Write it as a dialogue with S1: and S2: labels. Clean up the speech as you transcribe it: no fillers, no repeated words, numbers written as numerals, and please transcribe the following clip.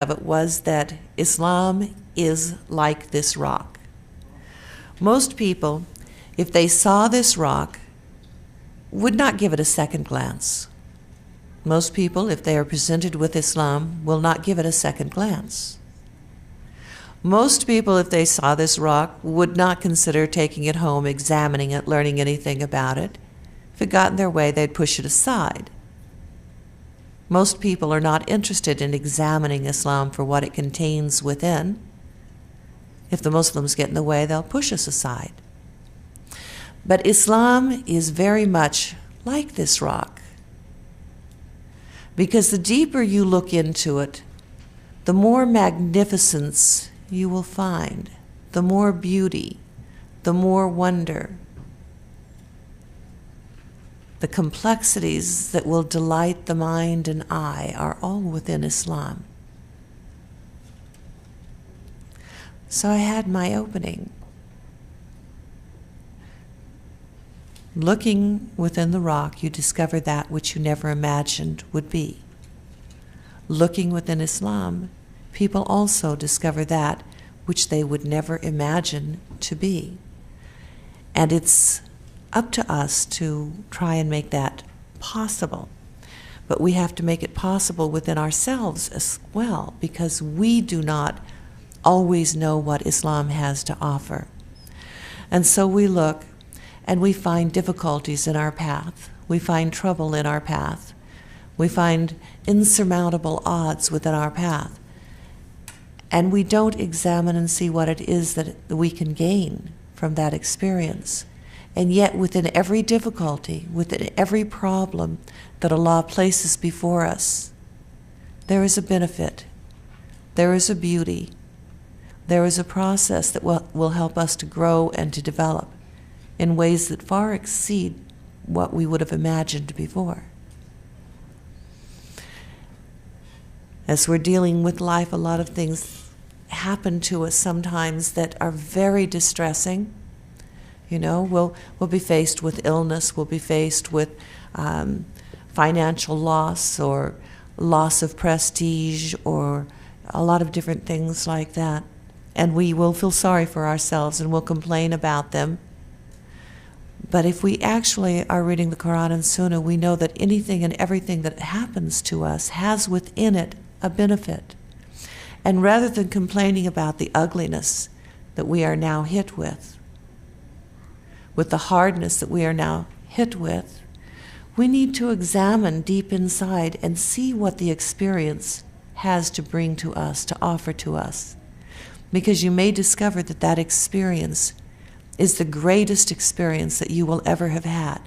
S1: of it was that Islam is like this rock. Most people, if they saw this rock, would not give it a second glance. Most people, if they are presented with Islam, will not give it a second glance. Most people, if they saw this rock, would not consider taking it home, examining it, learning anything about it. If it got in their way, they'd push it aside. Most people are not interested in examining Islam for what it contains within. If the Muslims get in the way, they'll push us aside. But Islam is very much like this rock, because the deeper you look into it, the more magnificence you will find, the more beauty, the more wonder, the complexities that will delight the mind and eye are all within Islam. So I had my opening. Looking within the rock, you discover that which you never imagined would be. Looking within Islam, people also discover that which they would never imagine to be. And it's up to us to try and make that possible. But we have to make it possible within ourselves as well, because we do not always know what Islam has to offer. And so we look and we find difficulties in our path. We find trouble in our path. We find insurmountable odds within our path. And we don't examine and see what it is that we can gain from that experience. And yet within every difficulty, within every problem that Allah places before us, there is a benefit, there is a beauty, there is a process that will help us to grow and to develop in ways that far exceed what we would have imagined before. As we're dealing with life, a lot of things happen to us sometimes that are very distressing. You know, we'll be faced with illness, we'll be faced with financial loss or loss of prestige or a lot of different things like that. And we will feel sorry for ourselves and we'll complain about them. But if we actually are reading the Quran and Sunnah, we know that anything and everything that happens to us has within it a benefit. And rather than complaining about the ugliness that we are now hit with the hardness that we are now hit with, we need to examine deep inside and see what the experience has to bring to us, to offer to us. Because you may discover that that experience is the greatest experience that you will ever have had.